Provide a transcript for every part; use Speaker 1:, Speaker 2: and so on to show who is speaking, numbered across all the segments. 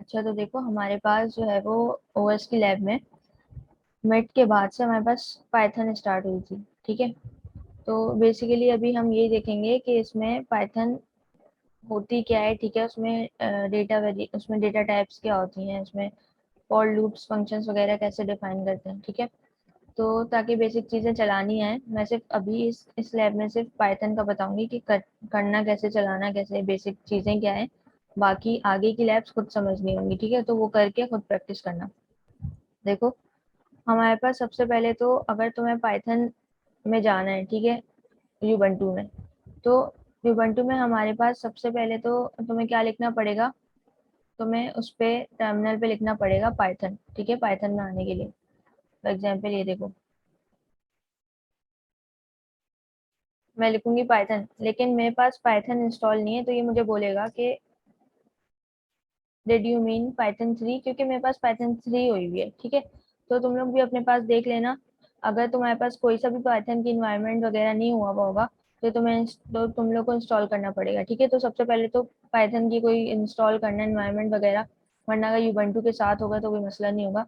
Speaker 1: अच्छा, तो देखो हमारे पास जो है वो ओएस की लैब में मिड के बाद से हमारे पास पाइथन स्टार्ट हुई थी। ठीक है, तो बेसिकली अभी हम यही देखेंगे कि इसमें पाइथन होती क्या है। ठीक है, उसमें उसमें डेटा टाइप्स क्या होती हैं, उसमें फॉर लूप्स फंक्शंस वगैरह कैसे डिफाइन करते हैं। ठीक है, तो ताकि बेसिक चीज़ें चलानी है, मैं सिर्फ अभी इस लैब में सिर्फ पाइथन का बताऊंगी कि करना कैसे, चलाना कैसे, बेसिक चीज़ें क्या है। बाकी आगे की लैब्स खुद समझनी होंगी। ठीक है, तो वो करके खुद प्रैक्टिस करना। देखो, हमारे पास सबसे पहले तो अगर तुम्हें पाइथन में जाना है, ठीक है, यूबंटू में, तो यूबंटू में हमारे पास सबसे पहले तो तुम्हें क्या लिखना पड़ेगा, तुम्हें उस पे टर्मिनल पे लिखना पड़ेगा पाइथन। ठीक है, पाइथन में आने के लिए फॉर एग्जाम्पल ये देखो, मैं लिखूंगी पाइथन, लेकिन मेरे पास पाइथन इंस्टॉल नहीं है, तो ये मुझे बोलेगा कि डिड यू मीन पाइथन 3, क्योंकि मेरे पास पाइथन 3 हुई हुई है। ठीक है, तो तुम लोग भी अपने पास देख लेना, अगर तुम्हारे पास कोई सा भी पाइथन की इन्वायरमेंट वगैरह नहीं हुआ हुआ होगा तो तुम लोग को इंस्टॉल करना पड़ेगा। ठीक है, तो सबसे पहले तो पाइथन की कोई इंस्टॉल करना इन्वायरमेंट वगैरह, वरना अगर यूबंटू के साथ होगा तो कोई मसला नहीं होगा।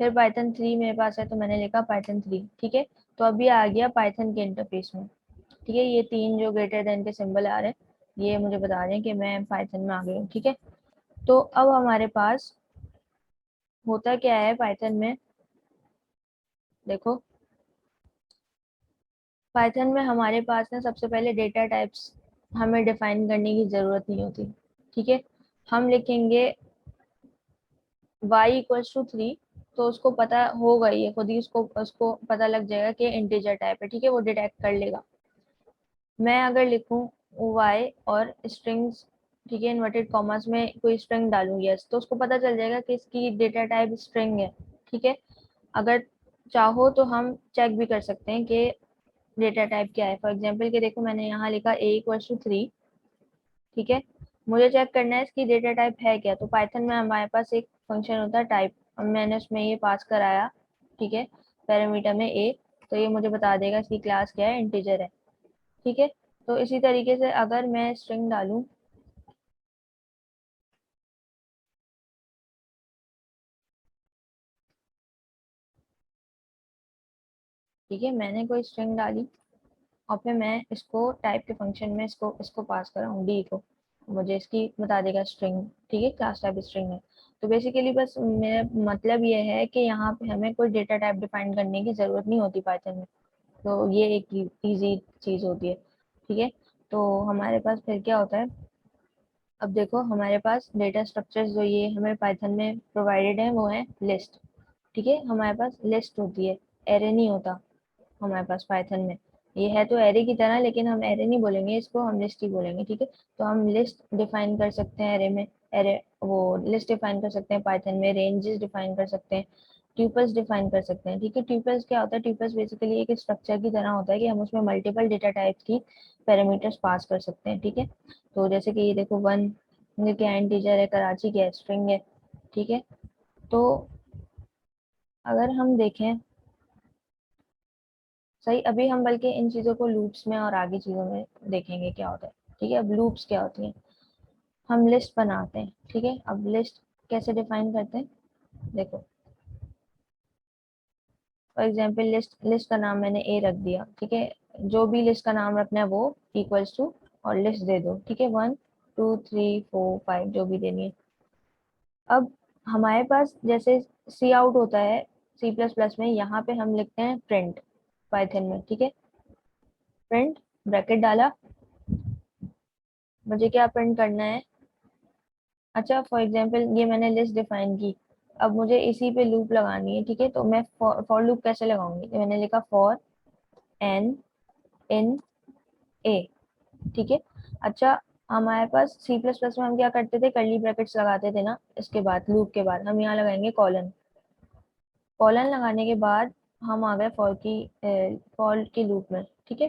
Speaker 1: फिर पाइथन 3 मेरे पास है, तो मैंने लिखा पाइथन 3। ठीक है, तो अभी आ गया पाइथन के इंटरफेस में। ठीक है, ये तीन जो ग्रेटर देन के सिंबल आ रहे हैं, ये मुझे बता रहे हैं कि मैं पाइथन में आ गई हूँ। ठीक है, तो अब हमारे पास होता क्या है पाइथन में, देखो पाइथन में हमारे पास ना सबसे पहले डेटा टाइप्स हमें डिफाइन करने की ज़रूरत नहीं होती। ठीक है, हम लिखेंगे y इक्वल्स टू 3, तो उसको पता होगा, ये खुद ही उसको उसको पता लग जाएगा कि इंटीजर टाइप है। ठीक है, वो डिटेक्ट कर लेगा। मैं अगर लिखूं y और स्ट्रिंग्स, ठीक है, इन्वर्टेड कॉमर्स में कोई स्ट्रिंग डालूंगी यस, तो उसको पता चल जाएगा कि इसकी डेटा टाइप स्ट्रिंग है। ठीक है, अगर चाहो तो हम चेक भी कर सकते हैं कि डेटा टाइप क्या है। फॉर एग्जाम्पल के देखो, मैंने यहाँ लिखा a इक्वल्स टू 3। ठीक है, मुझे चेक करना है इसकी डेटा टाइप है क्या, तो पाइथन में हमारे पास एक फंक्शन होता है टाइप, मैंने उसमें ये पास कराया। ठीक है, पैरामीटर में a, तो ये मुझे बता देगा इसकी क्लास क्या है, इंटीजर है। ठीक है, तो इसी तरीके से अगर मैं स्ट्रिंग डालूं, ठीक है, मैंने कोई स्ट्रिंग डाली और फिर मैं इसको टाइप के फंक्शन में इसको इसको पास कर रहा हूँ डी को, मुझे इसकी बता देगा स्ट्रिंग। ठीक है, क्लास टाइप स्ट्रिंग है। तो बेसिकली बस मेरा मतलब ये है कि यहाँ पे हमें कोई डेटा टाइप डिफाइन करने की ज़रूरत नहीं होती पाइथन में, तो ये एक इजी चीज़ होती है। ठीक है, तो हमारे पास फिर क्या होता है, अब देखो हमारे पास डेटा स्ट्रक्चर्स जो ये हमें पाइथन में प्रोवाइडेड है वो है लिस्ट। ठीक है, हमारे पास लिस्ट होती है, एरे नहीं होता हमारे पास पाइथन में। ये है तो एरे की तरह, लेकिन हम एरे नहीं बोलेंगे इसको, हम लिस्ट ही बोलेंगे। ठीक है, तो हम लिस्ट डिफाइन कर सकते हैं एरे में, एरे वो लिस्ट डिफाइन कर सकते हैं पाइथन में, रेंजेस डिफाइन कर सकते हैं, ट्यूपल्स डिफाइन कर सकते हैं। ठीक है, ट्यूपल्स क्या होता है, ट्यूपल्स बेसिकली एक स्ट्रक्चर की तरह होता है कि हम उसमें मल्टीपल डेटा टाइप्स की पैरामीटर्स पास कर सकते हैं। ठीक है, तो जैसे कि ये देखो, वन क्या इंटीजर है, कराची क्या स्ट्रिंग है। ठीक है, तो अगर हम देखें, सही, अभी हम बल्कि इन चीज़ों को लूप्स में और आगे चीज़ों में देखेंगे क्या होता है। ठीक है, अब लूप्स क्या होती हैं, हम लिस्ट बनाते हैं। ठीक है, अब लिस्ट कैसे डिफाइन करते हैं, देखो फॉर एग्जांपल लिस्ट लिस्ट का नाम मैंने ए रख दिया। ठीक है, जो भी लिस्ट का नाम रखना है वो इक्वल्स टू और लिस्ट दे दो। ठीक है, 1 2 3 4 5 जो भी देनी है। अब हमारे पास जैसे सी आउट होता है सी प्लस प्लस में, यहाँ पे हम लिखते हैं प्रिंट पाइथन में। ठीक है, प्रिंट ब्रैकेट डाला, मुझे क्या प्रिंट करना है, अच्छा फॉर एग्जांपल ये मैंने लिस्ट डिफाइन की, अब मुझे इसी पे लूप लगानी है। ठीक है, तो मैं फॉर लूप कैसे लगाऊंगी, तो मैंने लिखा फॉर एन इन ए। ठीक है, अच्छा हमारे पास सी प्लस प्लस में हम क्या करते थे, कर्ली ब्रैकेट्स लगाते थे ना, इसके बाद लूप के बाद हम यहाँ लगाएंगे कॉलन। कॉलन लगाने के बाद हम आ गए फॉर की लूप में। ठीक है,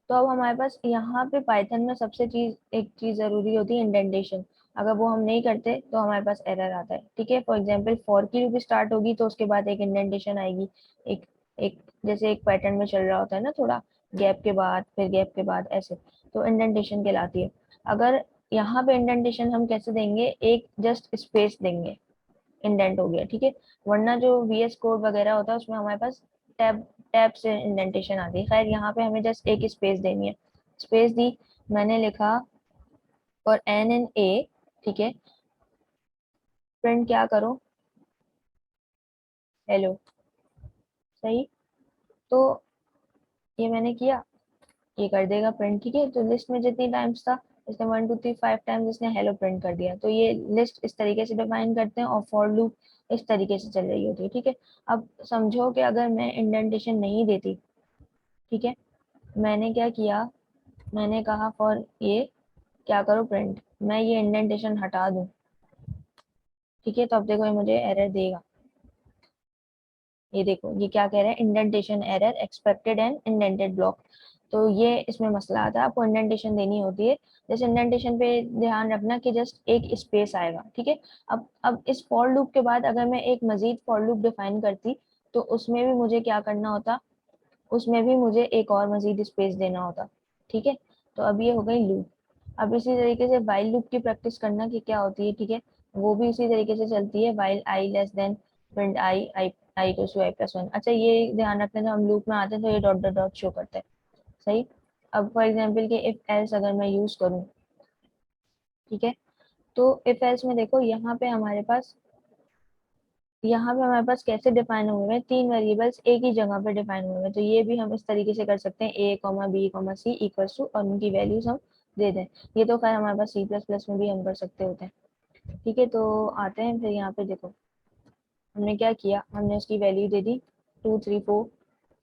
Speaker 1: तो अब हमारे पास यहाँ पे पाइथन में सबसे एक चीज जरूरी होती है, इंडेंटेशन। अगर वो हम नहीं करते तो हमारे पास एरर आता है। ठीक है, फॉर एग्जांपल फॉर की लूप स्टार्ट होगी तो उसके बाद एक इंडेंटेशन आएगी, एक एक जैसे एक पैटर्न में चल रहा होता है ना, थोड़ा गैप के बाद फिर गैप के बाद ऐसे, तो इंडेंटेशन कहलाती है। अगर यहाँ पे इंडेंटेशन हम कैसे देंगे, एक जस्ट स्पेस देंगे, इंडेंट हो गया, ठीक है। वरना जो वीएस कोड वगैरह होता है उसमें हमारे पास टैब टैब से इंडेंटेशन आती है। खैर यहाँ पे हमें जस्ट एक स्पेस देनी है, स्पेस दी, मैंने लिखा फॉर एन एंड ए, ठीक है, प्रिंट क्या करो, हेलो, सही। तो ये मैंने किया, ये कर देगा प्रिंट, ठीक है। तो लिस्ट में जितनी टाइम्स था, इसने 1 2 3 5 टाइम्स इसने हेलो प्रिंट कर दिया। तो ये लिस्ट इस तरीके से डिफाइन करते हैं और फॉर लूप इस तरीके से चल रही होती है, ठीक है। अब समझो कि अगर मैं इंडेंटेशन नहीं देती, ठीक है, मैंने क्या किया, मैंने कहा फॉर ये क्या करो प्रिंट, मैं ये इंडेंटेशन हटा दूं, ठीक है। तो अब देखो ये मुझे एरर देगा, ये देखो ये क्या कह रहा है, indentation error expected and indented block. तो ये इसमें मसला आता है, आपको इंडेंटेशन देनी होती है। जैसे इंडेंटेशन पे ध्यान रखना कि जस्ट एक स्पेस आएगा, ठीक है। अब इस फॉर लूप के बाद अगर मैं एक मजीद फॉर लूप डिफाइन करती, तो उसमें भी मुझे क्या करना होता, उसमें भी मुझे एक और मजीद स्पेस देना होता, ठीक है। तो अब ये हो गई लूप। अब इसी तरीके से वाइल लूप की प्रैक्टिस करना कि क्या होती है, ठीक है, वो भी इसी तरीके से चलती है, while I less than print I equals to I plus one. अच्छा ये ध्यान रखना, जब हम लूप में आते हैं तो ये डॉट डॉट डॉट शो करते हैं, सही। अब फॉर एग्जाम्पल के इफ एल्स अगर मैं यूज करूँ, ठीक है, तो इफ एल्स में देखो यहाँ पे हमारे पास कैसे डिफाइन हुए हैं, तीन वेरिएबल्स एक ही जगह पे डिफाइन हुए हैं। तो ये भी हम इस तरीके से कर सकते हैं, A comma B comma C equals to, और उनकी वैल्यूज हम दे दें। ये तो खैर हमारे पास सी प्लस प्लस में भी हम कर सकते होते हैं, ठीक है। तो आते हैं फिर यहाँ पे, देखो हमने क्या किया, हमने उसकी वैल्यू दे दी 2 3 4,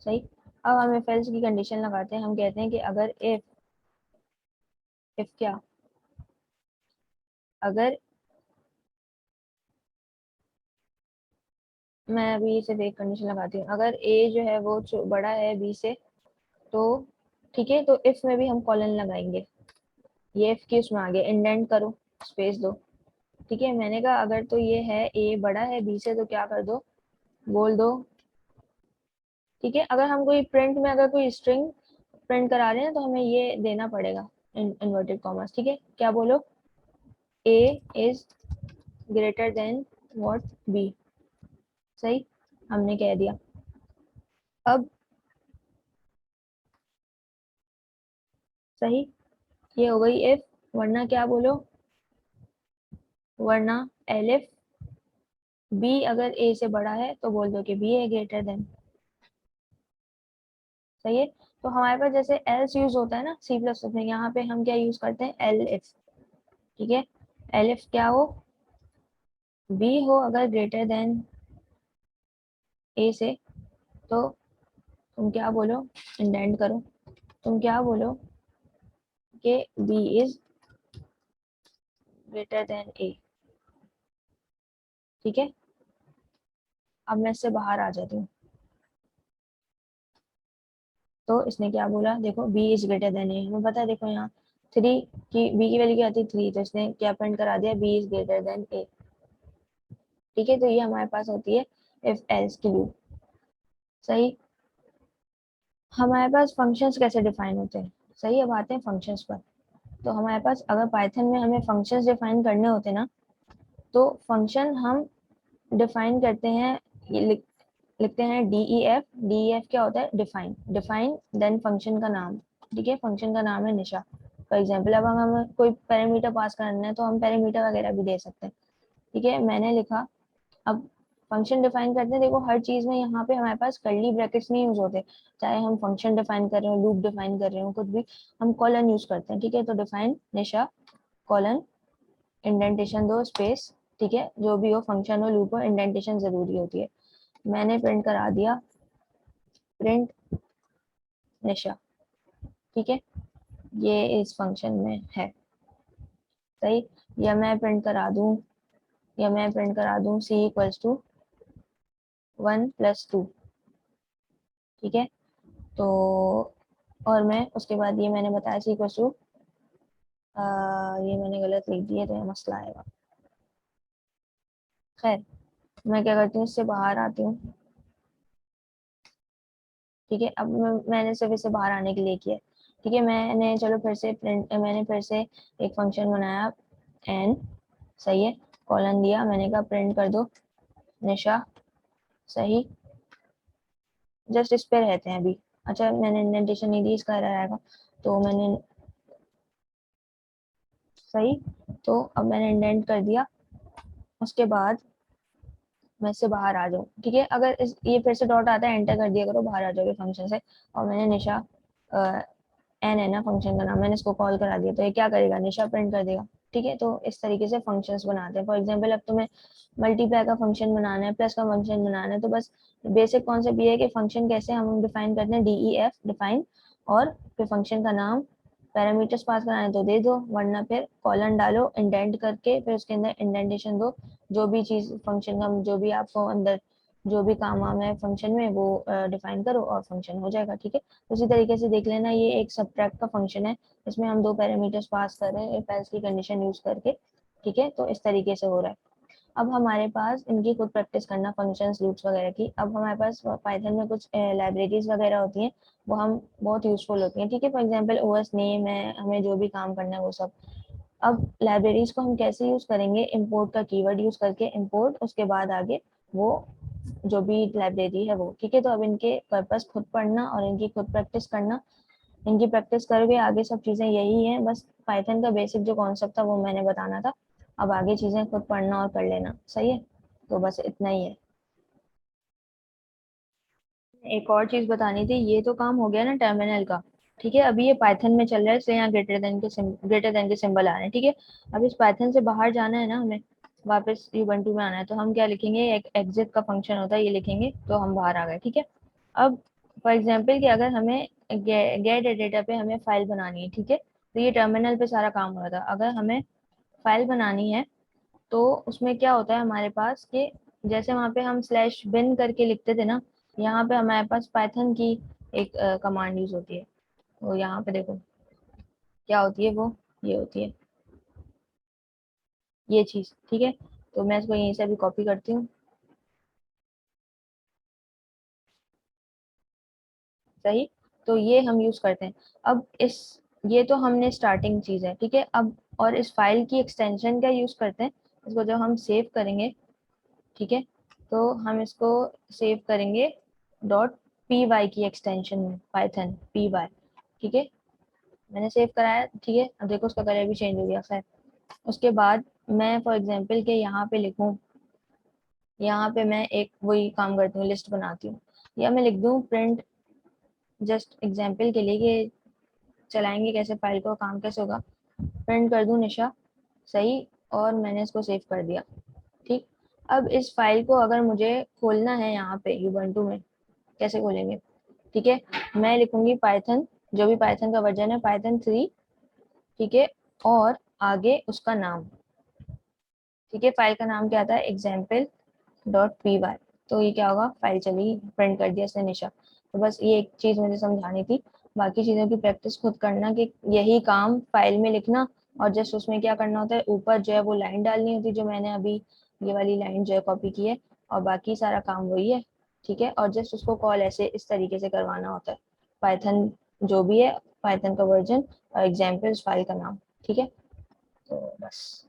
Speaker 1: सही। अब हम इफ एल्स की कंडीशन लगाते हैं, हम कहते हैं कि अगर इफ क्या, अगर मैं अभी सिर्फ एक कंडीशन लगाती हूँ, अगर ए जो है वो बड़ा है बी से, तो ठीक है, तो इफ में भी हम कॉलन लगाएंगे, ये इफ की उसमें आगे इंडेंट करो, स्पेस दो, ठीक है। मैंने कहा अगर तो ये है ए बड़ा है बी से, तो क्या कर दो, बोल दो, ठीक है। अगर हम कोई प्रिंट में अगर कोई स्ट्रिंग प्रिंट करा रहे हैं तो हमें ये देना पड़ेगा, इन्वर्टेड कॉमर्स, ठीक है। क्या बोलो, A is greater than what B, सही, हमने कह दिया। अब सही, ये हो गई इफ, वरना क्या बोलो, वरना एलिफ बी अगर ए से बड़ा है तो बोल दो कि बी है ग्रेटर देन, सही है। तो हमारे पास जैसे एल्स यूज होता है ना सी प्लस में, यहाँ पे हम क्या यूज करते हैं, एल इफ, ठीक है। एल इफ क्या हो, बी हो अगर ग्रेटर देन ए से, तो तुम क्या बोलो, इंडेंट करो, तुम क्या बोलो कि बी इज ग्रेटर देन ए, ठीक है। अब मैं इससे बाहर आ जाती हूँ, तो इसने क्या बोला, देखो बी इज ग्रेटर देन ए, हमें पता है, देखो यहाँ थ्री की बी की वैल्यू क्या आती है 3, तो इसने क्या प्रिंट करा दिया, बी इज ग्रेटर देन ए, ठीक है। तो ये हमारे पास होती है इफ एल्स की लूप, सही। हमारे पास फंक्शंस कैसे डिफाइन होते हैं, सही। अब आते हैं फंक्शंस पर। तो हमारे पास अगर पाइथन में हमें फंक्शंस डिफाइन करने होते हैं ना, तो फंक्शन हम डिफाइन करते हैं, ये लिखते हैं D E F, D E F क्या होता है, डिफाइन, डिफाइन देन फंक्शन का नाम, ठीक है। फंक्शन का नाम है निशा, फॉर एग्जाम्पल। अब हमें कोई पैरामीटर पास करना है तो हम पैरामीटर वगैरह भी दे सकते हैं, ठीक है। मैंने लिखा, अब फंक्शन डिफाइन करते हैं, देखो हर चीज में यहाँ पे हमारे पास कर्ली ब्रैकेट्स नहीं यूज होते, चाहे हम फंक्शन डिफाइन कर रहे हो, लूप डिफाइन कर रहे हो, कुछ भी, हम कॉलन यूज करते हैं, ठीक है। तो डिफाइन निशा कॉलन, इंडेंटेशन दो, स्पेस, ठीक है। जो भी हो, फंक्शन हो लूप हो, इंडेंटेशन जरूरी होती है। मैंने प्रिंट करा दिया, प्रिंट निशा, ठीक है, ये इस फंक्शन में है, सही। या मैं प्रिंट करा दूं सी इक्वल्स टू 1 + 2, ठीक है। तो और मैं उसके बाद ये मैंने बताया सी इक्वल्स टू, ये मैंने गलत लिख दिया तो ये मसला आएगा। खैर, मैं क्या करती हूँ, इससे बाहर आती हूँ, ठीक है। अब मैंने सिर्फ इसे बाहर आने के लिए किया, ठीक है, मैंने चलो फिर से मैंने फिर से एक फंक्शन बनाया n, सही है, कॉलन दिया, मैंने कहा प्रिंट कर दो निशा, सही, जस्ट इस पे रहते हैं अभी। अच्छा, मैंने इंडेंटेशन नहीं दी, इसका एरर आएगा, तो मैंने सही, तो अब मैंने इंडेंट कर दिया, उसके बाद मैं इससे बाहर आ जाऊँ, ठीक है, अगर ये फिर से डॉट आता है एंटर कर दिया करो, बाहर आ जाओगे फंक्शन से। और मैंने निशा एन है ना फंक्शन का नाम, मैंने इसको कॉल करा दिया, तो ये क्या करेगा, निशा प्रिंट कर देगा। ठीक है, तो इस तरीके से फंक्शंस बनाते हैं। फॉर एग्जांपल अब तुम्हें मल्टीप्लाई का फंक्शन बनाना है, प्लस का फंक्शन बनाना है, तो बस बेसिक कॉन्सेप्ट ये है कि फंक्शन कैसे हम डिफाइन करते हैं, DEF डिफाइन, और फिर फंक्शन का नाम, पैरामीटर्स पास कराने तो दे दो, वरना फिर कॉलन डालो इंडेंट करके, फिर उसके अंदर इंडेंटेशन दो, जो भी चीज फंक्शन का जो भी आपको अंदर जो भी काम आम है फंक्शन में वो डिफाइन करो और फंक्शन हो जाएगा। ठीक है, उसी तरीके से देख लेना, ये एक सबट्रैक्ट का फंक्शन है, इसमें हम दो पैरामीटर्स पास कर रहे हैं इफ एल्स की कंडीशन यूज करके। ठीक है, तो इस तरीके से हो रहा है। अब हमारे पास इनकी खुद प्रैक्टिस करना, फंक्शंस लूप्स वगैरह की। अब हमारे पास पाइथन में कुछ लाइब्रेरीज वगैरह होती हैं, वो हम बहुत यूजफुल होती हैं। ठीक है, फॉर एग्जांपल ओएस नेम है, हमें जो भी काम करना है वो सब। अब लाइब्रेरीज को हम कैसे यूज करेंगे, इंपोर्ट का कीवर्ड यूज करके, इंपोर्ट, उसके बाद आगे वो जो भी लाइब्रेरी है वो। ठीक है, तो अब इनके पर्पस खुद पढ़ना और इनकी खुद प्रैक्टिस करना, इनकी प्रैक्टिस करोगे आगे सब चीजें यही है, बस पाइथन का बेसिक जो कॉन्सेप्ट था वो मैंने बताना था, अब आगे चीजें खुद पढ़ना और कर लेना। सही है, तो बस इतना ही है। एक और चीज बतानी थी, ये तो काम हो गया ना टर्मिनल का। ठीक है, अभी ये पाइथन में चल रहा है, इसलिए यहाँ ग्रेटर देन के सिंबल आ रहे हैं। ठीक है, अब इस पाइथन से बाहर जाना है ना हमें, वापस ubuntu में आना है, तो हम क्या लिखेंगे, एक एग्जिट का फंक्शन होता है, ये लिखेंगे तो हम बाहर आ गए। ठीक है, अब फॉर एग्जाम्पल कि अगर हमें गेट डेटा पे हमें फाइल बनानी है, ठीक है, तो ये टर्मिनल पे सारा काम हो रहा था। अगर हमें फाइल बनानी है तो उसमें क्या होता है हमारे पास कि जैसे वहाँ पे हम स्लैश बिन करके लिखते थे ना, यहाँ पे हमारे पास पाइथन की एक कमांड यूज होती है। वो यहाँ पे देखो क्या होती है, वो ये होती है ये चीज। ठीक है, तो मैं इसको यहीं से अभी कॉपी करती हूँ, सही, तो ये हम यूज करते हैं। अब इस ये तो हमने स्टार्टिंग चीज है। ठीक है, अब और इस फाइल की एक्सटेंशन का यूज करते हैं, इसको जब हम सेव करेंगे, ठीक है, तो हम इसको सेव करेंगे डॉट py की एक्सटेंशन में, पाइथन py। ठीक है, मैंने सेव कराया। ठीक है, अब देखो उसका कलर भी चेंज हो गया खैर। उसके बाद मैं फॉर एग्जांपल के यहाँ पे लिखूँ, यहाँ पे मैं एक वही काम करती हूँ, लिस्ट बनाती हूँ, या मैं लिख दूँ प्रिंट, जस्ट एग्जांपल के लिए कि चलाएंगे कैसे फाइल को, काम कैसे होगा, प्रिंट कर दूँ निशा, सही, और मैंने इसको सेव कर दिया। ठीक, अब इस फाइल को अगर मुझे खोलना है यहाँ पे यूबंटू में, कैसे खोलेंगे, ठीक है, मैं लिखूंगी पाइथन, जो भी पाइथन का वर्जन है पाइथन 3, ठीक है, और आगे उसका नाम। ठीक है, फाइल का नाम क्या था, एग्जाम्पल डॉट py। तो ये क्या होगा, फाइल चली, प्रिंट कर दिया इसने निशा। तो बस ये एक चीज मुझे समझानी थी, बाकी चीजों की प्रैक्टिस खुद करना, कि यही काम फाइल में लिखना, और जस्ट उसमें क्या करना होता है, ऊपर जो है वो लाइन डालनी होती है, जो मैंने अभी ये वाली लाइन जो है कॉपी की है, और बाकी सारा काम वही है। ठीक है, और जस्ट उसको कॉल ऐसे इस तरीके से करवाना होता है, पाइथन जो भी है, पाइथन का वर्जन और एग्जाम्पल्स फाइल का नाम। ठीक है, तो बस।